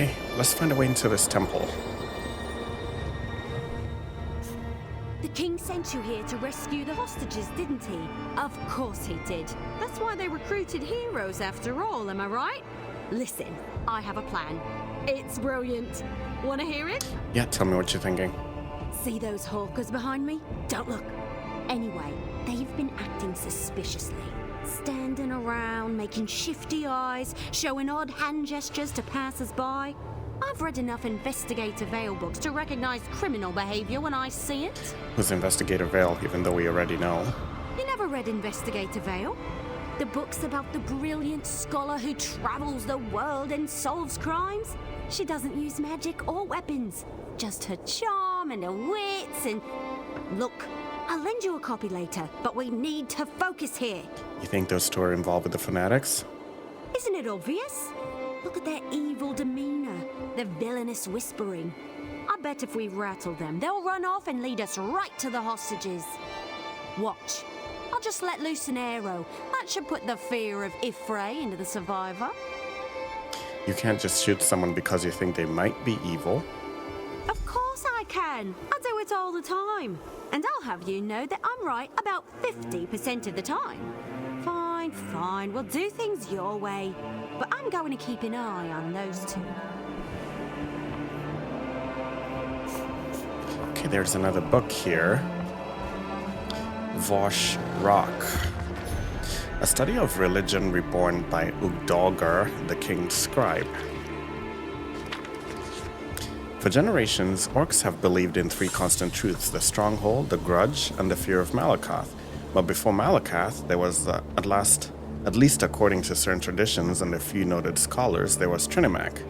Okay, let's find a way into this temple. The king sent you here to rescue the hostages, didn't he? Of course he did. That's why they recruited heroes after all, am I right? Listen, I have a plan. It's brilliant. Wanna hear it? Yeah, tell me what you're thinking. See those hawkers behind me? Don't look. Anyway, they've been acting suspiciously. Standing around, making shifty eyes, showing odd hand gestures to passers-by. I've read enough Investigator Vale books to recognize criminal behavior when I see it. Who's Investigator Vale, even though we already know? You never read Investigator Vale? The book's about the brilliant scholar who travels the world and solves crimes. She doesn't use magic or weapons, just her charm and her wits and... Look, I'll lend you a copy later, but we need to focus here. You think those two are involved with the fanatics? Isn't it obvious? Look at their evil demeanor, their villainous whispering. I bet if we rattle them, they'll run off and lead us right to the hostages. Watch. I'll just let loose an arrow. That should put the fear of Ifray into the survivor. You can't just shoot someone because you think they might be evil. Of course I can. I do it all the time. And I'll have you know that I'm right about 50% of the time. Fine, we'll do things your way. But I'm going to keep an eye on those two. Okay, there's another book here. Wrothgar. A study of religion reborn by Wrothgar, the king's scribe. For generations, orcs have believed in three constant truths: the stronghold, the grudge, and the fear of Malacath. But before Malacath, there was, at least according to certain traditions and a few noted scholars, there was Trinimac.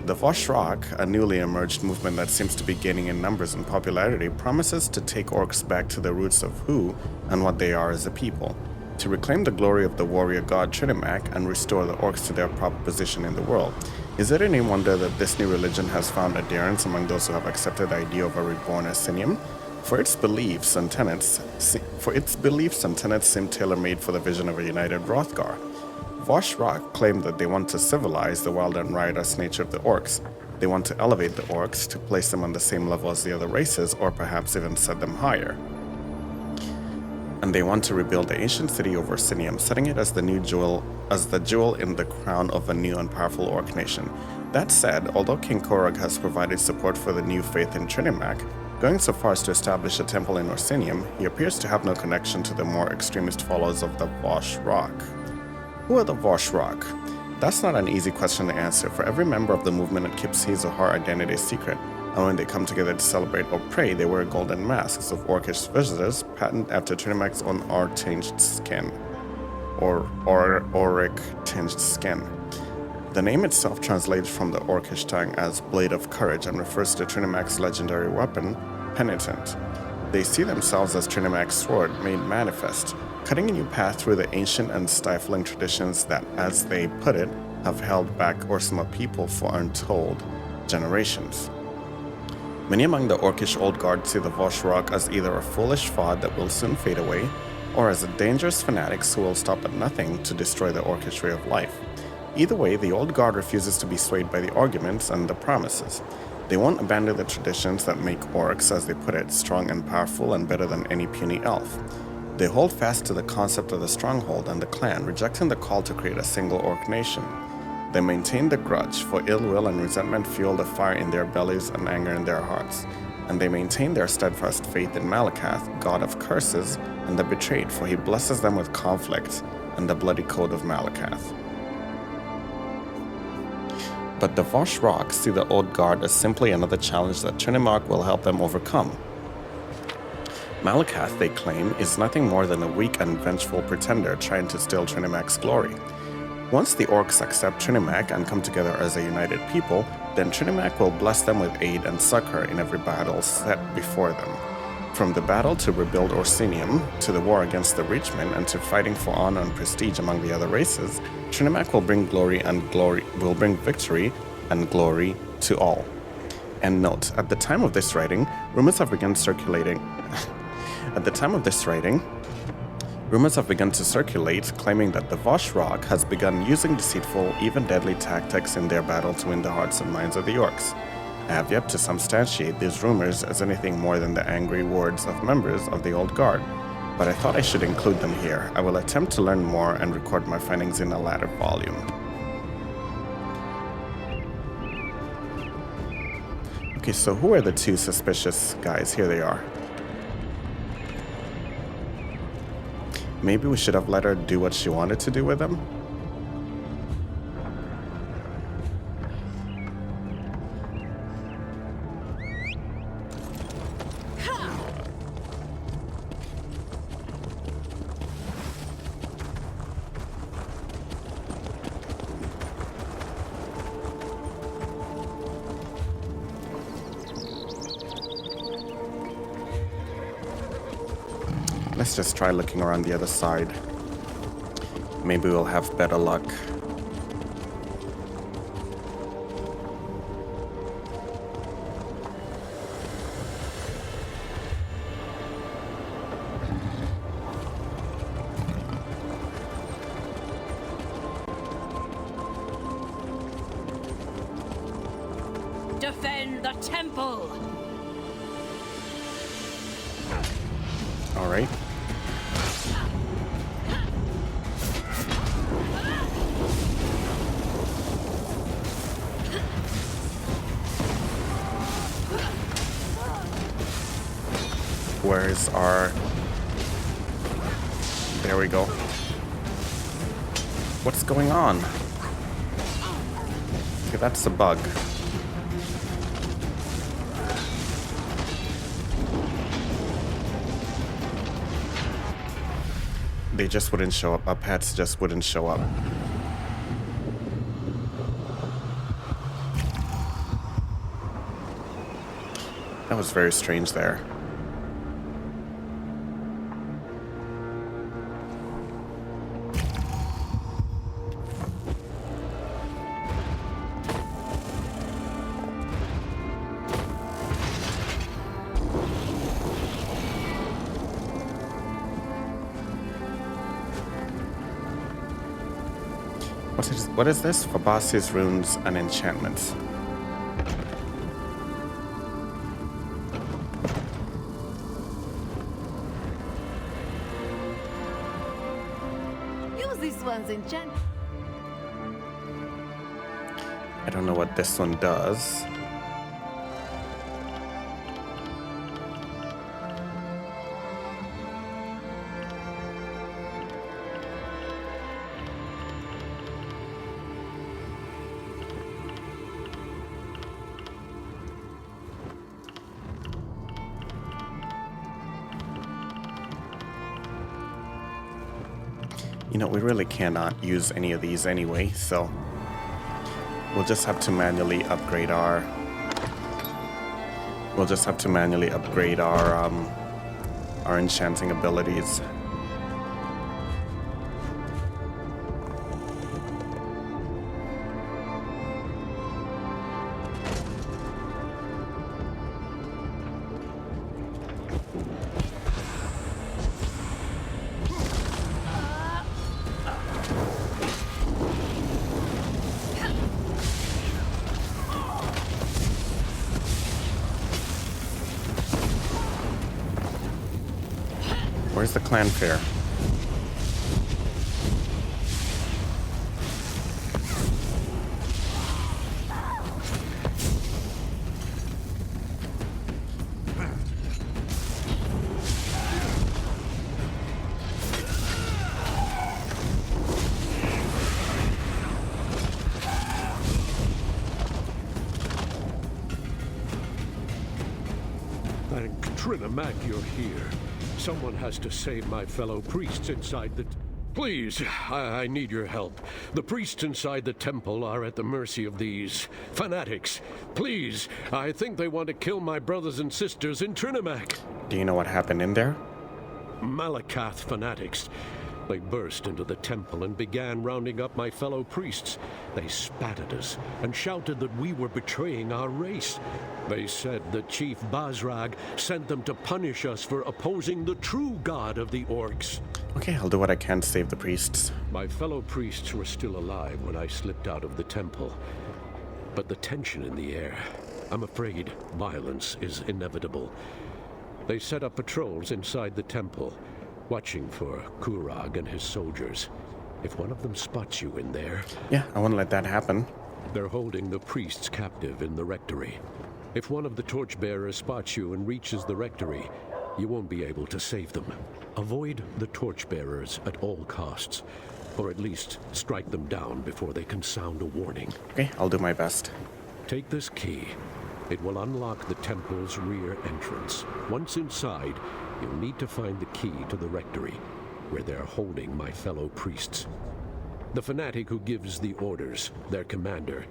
The Wrothgar, a newly emerged movement that seems to be gaining in numbers and popularity, promises to take orcs back to the roots of who and what they are as a people, to reclaim the glory of the warrior god Trinimac and restore the orcs to their proper position in the world. Is it any wonder that this new religion has found adherents among those who have accepted the idea of a reborn Orsinium? For its beliefs and tenets seem tailor-made for the vision of a united Wrothgar. Wrothgar claim that they want to civilize the wild and riotous nature of the orcs. They want to elevate the orcs, to place them on the same level as the other races, or perhaps even set them higher. And they want to rebuild the ancient city of Orsinium, setting it as the jewel in the crown of a new and powerful orc nation. That said, although King Korog has provided support for the new faith in Trinimac, going so far as to establish a temple in Orsinium, he appears to have no connection to the more extremist followers of the Wrothgar. Who are the Wrothgar? That's not an easy question to answer, for every member of the movement keeps his or her identity secret, and when they come together to celebrate or pray, they wear golden masks of orcish visitors, patterned after Trinimac's own auric-tinged skin. Auric-tinged skin. The name itself translates from the orcish tongue as Blade of Courage and refers to Trinimac's legendary weapon, Penitent. They see themselves as Trinimac's sword made manifest, cutting a new path through the ancient and stifling traditions that, as they put it, have held back Orsima people for untold generations. Many among the orcish old guard see the Wrothgar as either a foolish fad that will soon fade away, or as a dangerous fanatics who will stop at nothing to destroy the orcish way of life. Either way, the old guard refuses to be swayed by the arguments and the promises. They won't abandon the traditions that make orcs, as they put it, strong and powerful and better than any puny elf. They hold fast to the concept of the stronghold and the clan, rejecting the call to create a single orc nation. They maintain the grudge, for ill will and resentment fuel the fire in their bellies and anger in their hearts. And they maintain their steadfast faith in Malacath, god of curses, and the betrayed, for he blesses them with conflict and the bloody code of Malacath. But the Wrothgar see the old guard as simply another challenge that Trinimac will help them overcome. Malacath, they claim, is nothing more than a weak and vengeful pretender trying to steal Trinimac's glory. Once the orcs accept Trinimac and come together as a united people, then Trinimac will bless them with aid and succor in every battle set before them. From the battle to rebuild Orsinium, to the war against the Reachmen, and to fighting for honor and prestige among the other races, Trinimac will bring victory and glory to all. And note, at the time of this writing, rumors have begun circulating. Rumors have begun to circulate, claiming that the Wrothgar has begun using deceitful, even deadly tactics in their battle to win the hearts and minds of the orcs. I have yet to substantiate these rumors as anything more than the angry words of members of the old guard, but I thought I should include them here. I will attempt to learn more and record my findings in a later volume. Okay, so who are the two suspicious guys? Here they are. Maybe we should have let her do what she wanted to do with them? Let's just try looking around the other side. Maybe we'll have better luck. Defend the temple! All right. Where's our... There we go. What's going on? Okay, that's a bug. They just wouldn't show up. Our pets just wouldn't show up. That was very strange there. What is this? Fabasi's runes and enchantments. Use this one's enchant. I don't know what this one does. You know, we really cannot use any of these anyway, so we'll just have to manually upgrade our... our enchanting abilities. Where's the clan fair? Thank Trinimac you're here. Someone has to save my fellow priests inside the... Please, I need your help. The priests inside the temple are at the mercy of these fanatics. Please, I think they want to kill my brothers and sisters in Trinimac. Do you know what happened in there? Malacath fanatics. They burst into the temple and began rounding up my fellow priests. They spat at us and shouted that we were betraying our race. They said that Chief Basrag sent them to punish us for opposing the true god of the orcs. Okay, I'll do what I can to save the priests. My fellow priests were still alive when I slipped out of the temple. But the tension in the air, I'm afraid violence is inevitable. They set up patrols inside the temple, watching for Kurag and his soldiers. If one of them spots you in there... Yeah, I won't let that happen. They're holding the priests captive in the rectory. If one of the torchbearers spots you and reaches the rectory, you won't be able to save them. Avoid the torchbearers at all costs, or at least strike them down before they can sound a warning. Okay, I'll do my best. Take this key. It will unlock the temple's rear entrance. Once inside, you'll need to find the key to the rectory, where they're holding my fellow priests. The fanatic who gives the orders, their commander,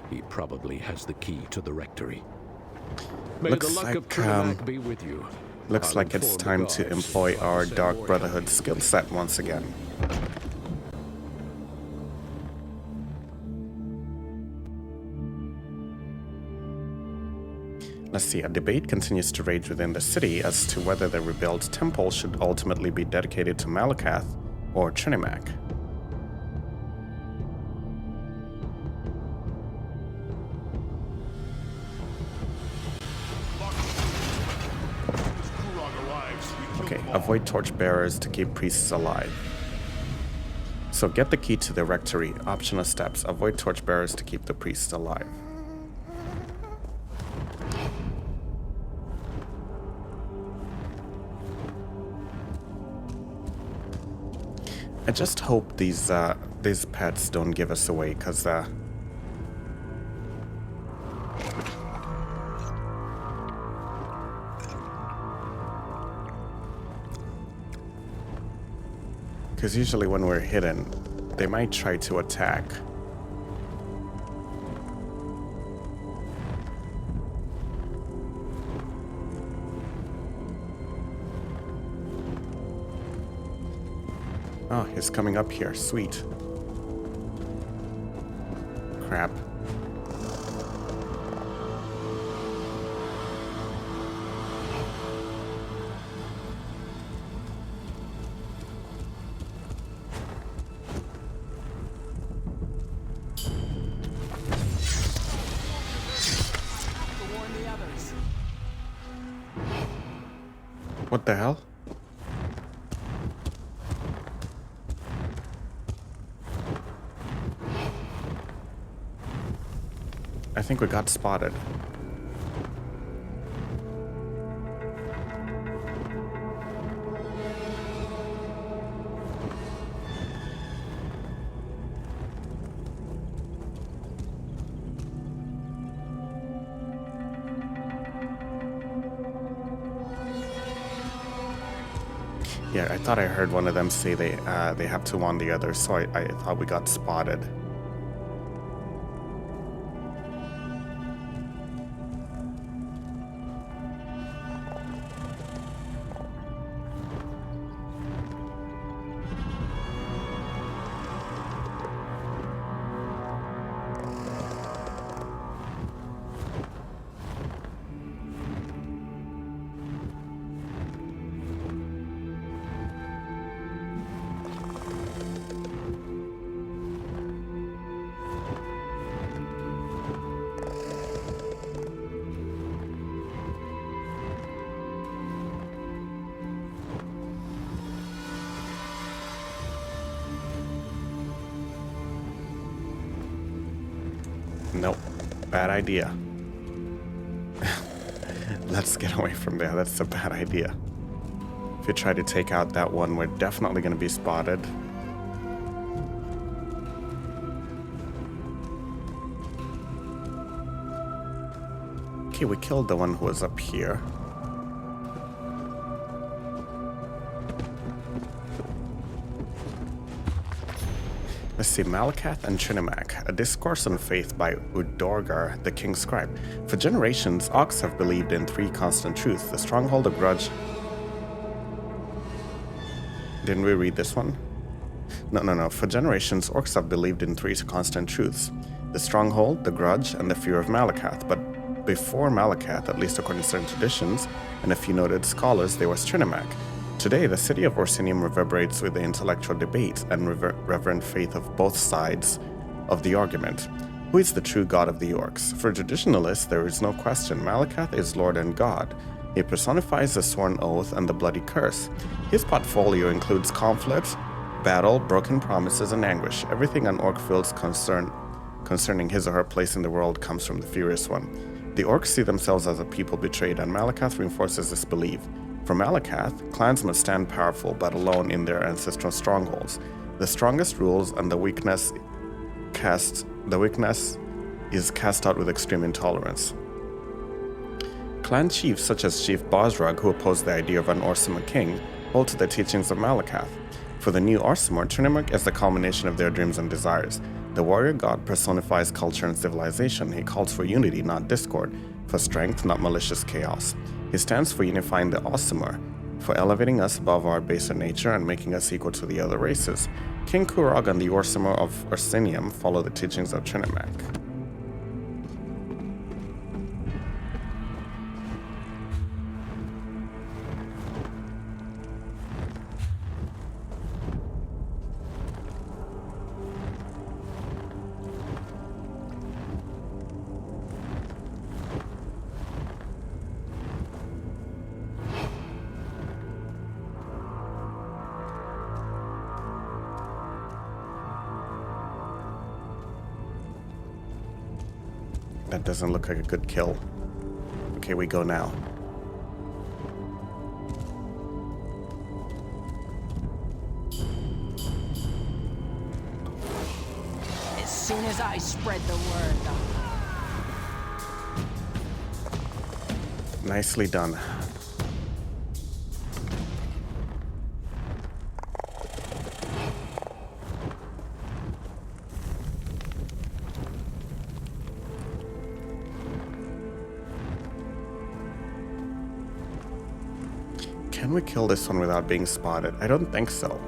he probably has the key to the rectory. May Looks the luck of like, Trinimac be with you. Looks I'll like it's inform the time to guards employ our once Dark more. Brotherhood skill set once again. Let's see, a debate continues to rage within the city as to whether the rebuilt temple should ultimately be dedicated to Malacath or Trinimac. Okay, avoid torchbearers to keep priests alive. So get the key to the rectory. Optional steps. Avoid torchbearers to keep the priests alive. I just hope these pets don't give us away, because usually when we're hidden, they might try to attack. Oh, he's coming up here. Sweet. Crap. What the hell? I think we got spotted. Yeah, I thought I heard one of them say they have to warn the others, so I thought we got spotted. Nope. Bad idea. Let's get away from there. That's a bad idea. If we try to take out that one, we're definitely going to be spotted. Okay, we killed the one who was up here. Let's see, Malacath and Trinimac, a discourse on faith by Wrothgar, the king's scribe. For generations, Orcs have believed in three constant truths: the stronghold, the grudge. Didn't we read this one? No. For generations, Orcs have believed in three constant truths: the stronghold, the grudge, and the fear of Malacath. But before Malacath, at least according to certain traditions and a few noted scholars, there was Trinimac, Today, the city of Orsinium reverberates with the intellectual debate and reverent faith of both sides of the argument. Who is the true god of the orcs? For traditionalists, there is no question. Malacath is Lord and God. He personifies the sworn oath and the bloody curse. His portfolio includes conflict, battle, broken promises, and anguish. Everything an orc feels concerning his or her place in the world comes from the Furious One. The orcs see themselves as a people betrayed, and Malacath reinforces this belief. For Malacath, clans must stand powerful but alone in their ancestral strongholds. The strongest rules, and the weakness is cast out with extreme intolerance. Clan chiefs such as Chief Bosrog, who oppose the idea of an Orsimer king, hold to the teachings of Malacath. For the new Orsimer, Trinimac is the culmination of their dreams and desires. The warrior god personifies culture and civilization. He calls for unity, not discord, for strength, not malicious chaos. He stands for unifying the Orsimer, for elevating us above our baser nature and making us equal to the other races. King Kurog and the Orsimer of Orsinium follow the teachings of Trinimac. That doesn't look like a good kill. Okay, we go now. As soon as I spread the word, Nicely done. Can we kill this one without being spotted? I don't think so.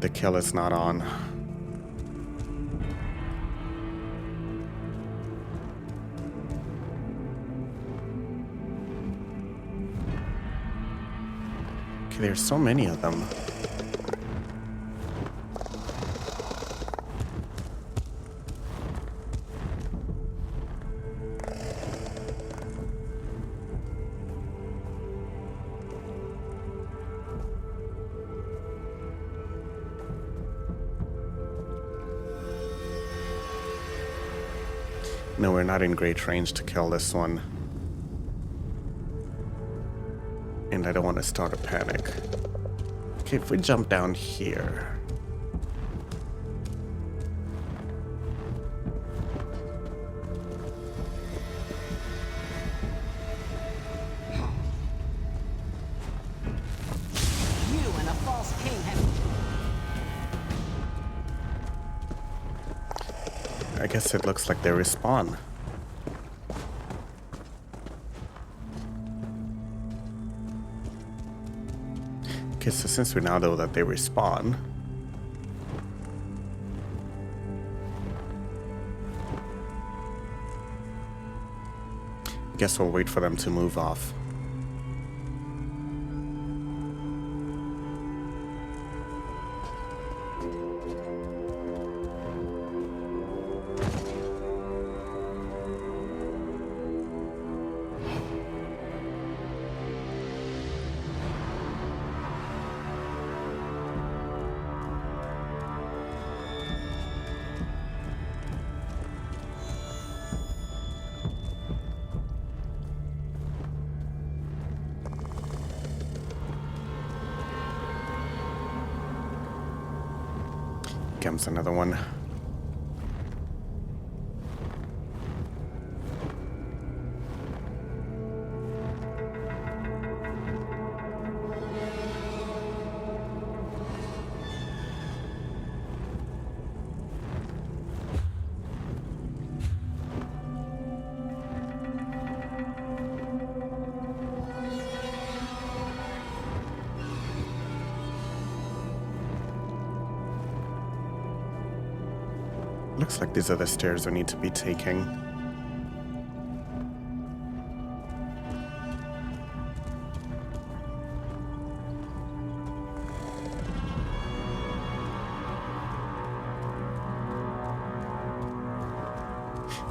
The kill is not on. Okay, there's so many of them. No, we're not in great range to kill this one. And I don't want to start a panic. Okay, if we jump down here. you and a false king have... I guess it looks like they respawn. Okay, so since we now know that they respawn, I guess we'll wait for them to move off. Comes another one. looks like these are the stairs we need to be taking.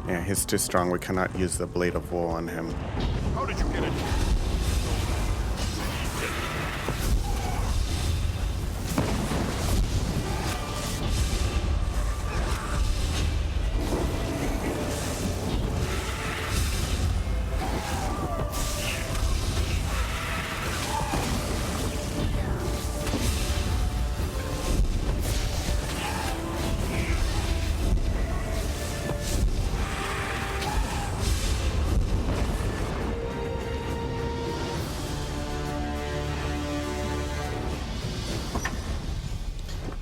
Yeah, he's too strong. We cannot use the Blade of Woe on him. How did you get it?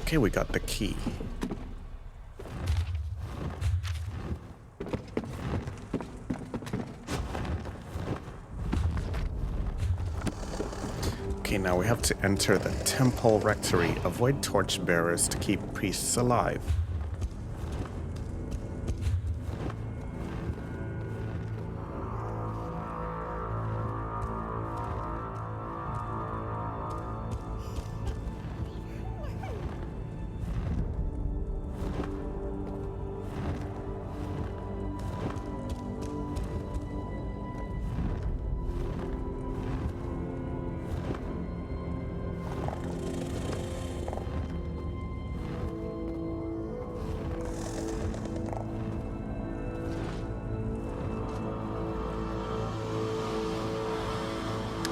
Okay, we got the key. Okay, now we have to enter the Temple Rectory. Avoid torchbearers to keep priests alive.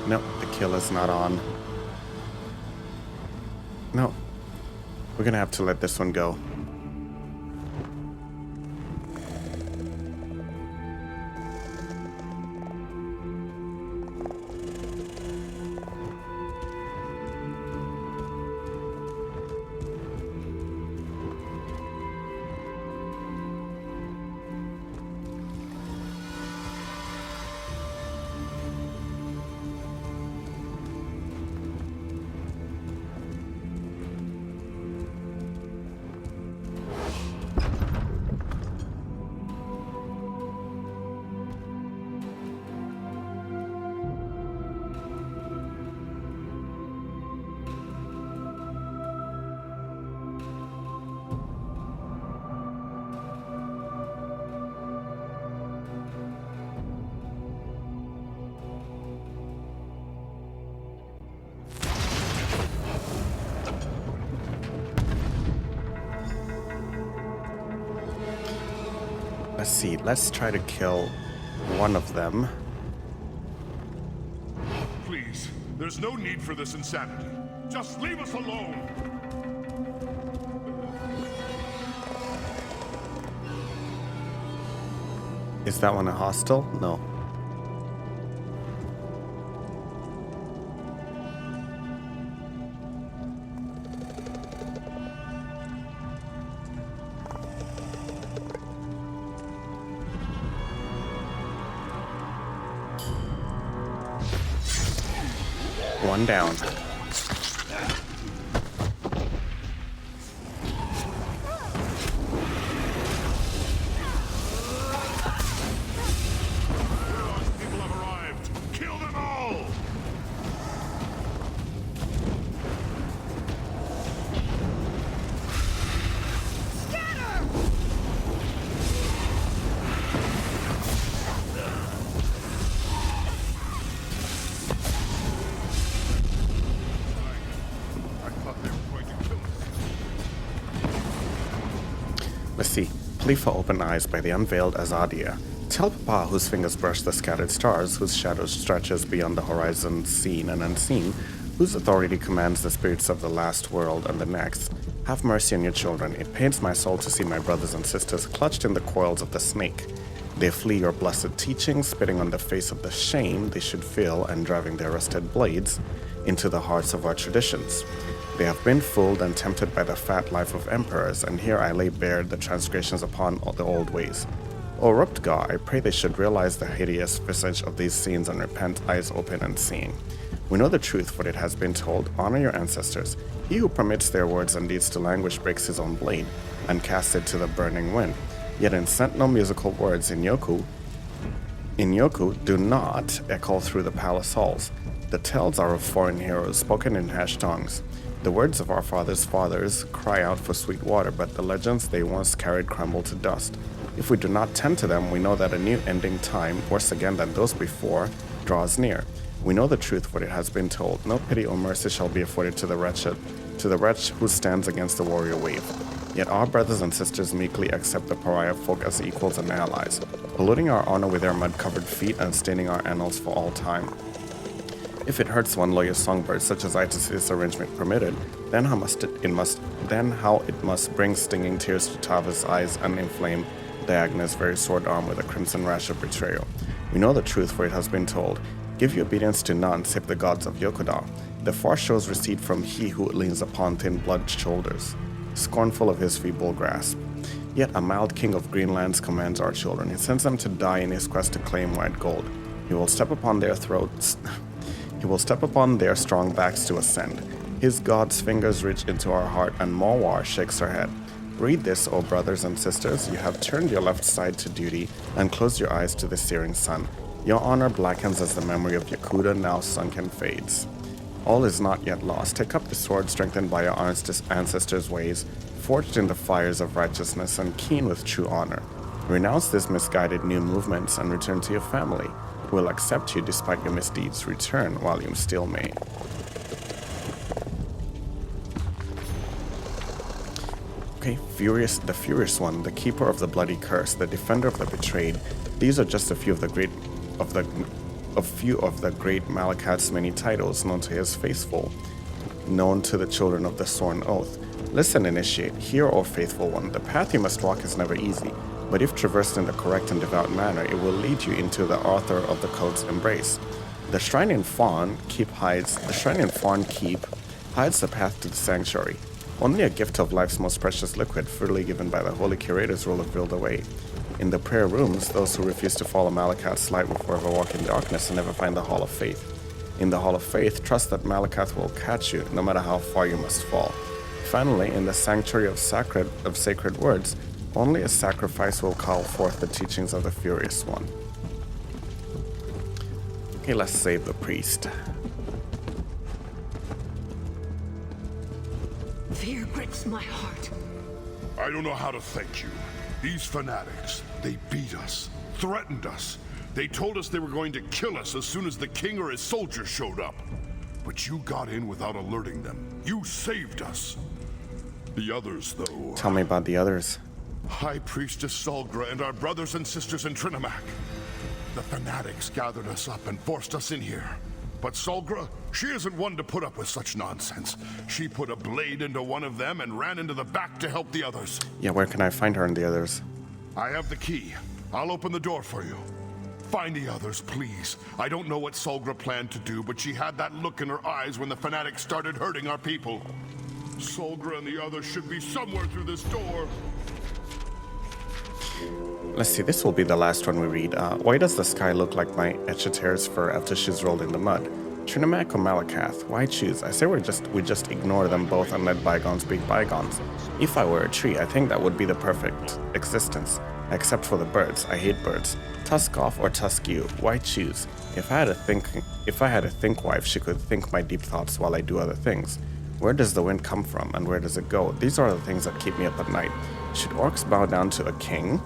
No, the kill is not on. No. We're gonna have to let this one go. Let's see, let's try to kill one of them. Please, there's no need for this insanity. Just leave us alone. Is that one a hostile? No. One down. People have arrived. Kill them all! Let's see. Plea for Open Eyes by the Unveiled Azadia. Tell Papa, whose fingers brush the scattered stars, whose shadow stretches beyond the horizon seen and unseen, whose authority commands the spirits of the last world and the next. Have mercy on your children. It pains my soul to see my brothers and sisters clutched in the coils of the snake. They flee your blessed teachings, spitting on the face of the shame they should feel and driving their rusted blades into the hearts of our traditions. They have been fooled and tempted by the fat life of emperors, and here I lay bare the transgressions upon the old ways. O Wrothgar, I pray they should realize the hideous visage of these scenes and repent, eyes open and seeing. We know the truth, for it has been told, honor your ancestors. He who permits their words and deeds to languish breaks his own blade, and casts it to the burning wind. Yet in sentinel musical words in Yoku do not echo through the palace halls. The tales are of foreign heroes spoken in hushed tongues. The words of our fathers' fathers cry out for sweet water, but the legends they once carried crumble to dust. If we do not tend to them, we know that a new ending time, worse again than those before, draws near. We know the truth, for it has been told. No pity or mercy shall be afforded to the wretch who stands against the warrior wave. Yet our brothers and sisters meekly accept the pariah folk as equals and allies, polluting our honor with their mud-covered feet and staining our annals for all time. If it hurts one loyal songbird, such as I to see this arrangement permitted, then how it must bring stinging tears to Tava's eyes and inflame Diagna's very sword arm with a crimson rash of betrayal. We know the truth, for it has been told. Give your obedience to none save the gods of Yokoda. The far shows recede from he who leans upon thin-blooded shoulders, scornful of his feeble grasp. Yet a mild king of Greenlands commands our children. He sends them to die in his quest to claim white gold. He will step upon their throats. He will step upon their strong backs to ascend. His god's fingers reach into our heart, and Mawar shakes her head. Read this, O brothers and sisters. You have turned your left side to duty and closed your eyes to the searing sun. Your honor blackens as the memory of Yakuda now sunken fades. All is not yet lost. Take up the sword strengthened by your ancestors' ways, forged in the fires of righteousness and keen with true honor. Renounce these misguided new movements and return to your family, who will accept you despite your misdeeds. Return while you still may. Okay, the Furious One, the Keeper of the Bloody Curse, the Defender of the Betrayed. These are just a few of the great Malacath's many titles known to his faithful, known to the children of the Sworn Oath. Listen, Initiate, hear, O Faithful One. The path you must walk is never easy, but if traversed in the correct and devout manner, it will lead you into the author of the code's embrace. The Shrine in Fawn Keep hides the path to the sanctuary. Only a gift of life's most precious liquid, freely given by the holy curators, will reveal the way. In the prayer rooms, those who refuse to follow Malacath's light will forever walk in darkness and never find the Hall of Faith. In the Hall of Faith, trust that Malacath will catch you, no matter how far you must fall. Finally, in the Sanctuary of Sacred Words, only a sacrifice will call forth the teachings of the Furious One. Okay, let's save the priest. Fear grips my heart. I don't know how to thank you. These fanatics, they beat us, threatened us. They told us they were going to kill us as soon as the king or his soldiers showed up. But you got in without alerting them. You saved us. The others, though. Tell me about the others. High Priestess Solgra and our brothers and sisters in Trinimac. The fanatics gathered us up and forced us in here. But Solgra, she isn't one to put up with such nonsense. She put a blade into one of them and ran into the back to help the others. Yeah, where can I find her and the others? I have the key. I'll open the door for you. Find the others, please. I don't know what Solgra planned to do, but she had that look in her eyes when the fanatics started hurting our people. Solgra and the others should be somewhere through this door. Let's see, this will be the last one we read. Why does the sky look like my Etcheter's fur after she's rolled in the mud? Trinimac or Malacath? Why choose? I say we just ignore them both and let bygones be bygones. If I were a tree, I think that would be the perfect existence. Except for the birds. I hate birds. Tusk off or tusk you. Why choose? If I had a think wife, she could think my deep thoughts while I do other things. Where does the wind come from and where does it go? These are the things that keep me up at night. Should orcs bow down to a king?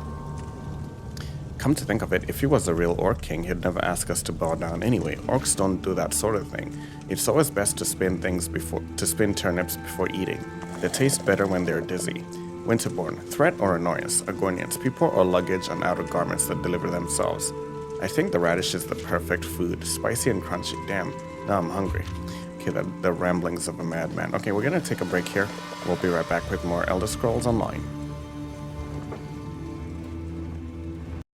Come to think of it, if he was a real orc king, he'd never ask us to bow down anyway. Orcs don't do that sort of thing. It's always best to spin turnips before eating. They taste better when they're dizzy. Winterborn, threat or annoyance? Agonians, people or luggage and outer garments that deliver themselves. I think the radish is the perfect food, spicy and crunchy. Damn, now I'm hungry. Okay, the ramblings of a madman. Okay, we're gonna take a break here. We'll be right back with more Elder Scrolls Online.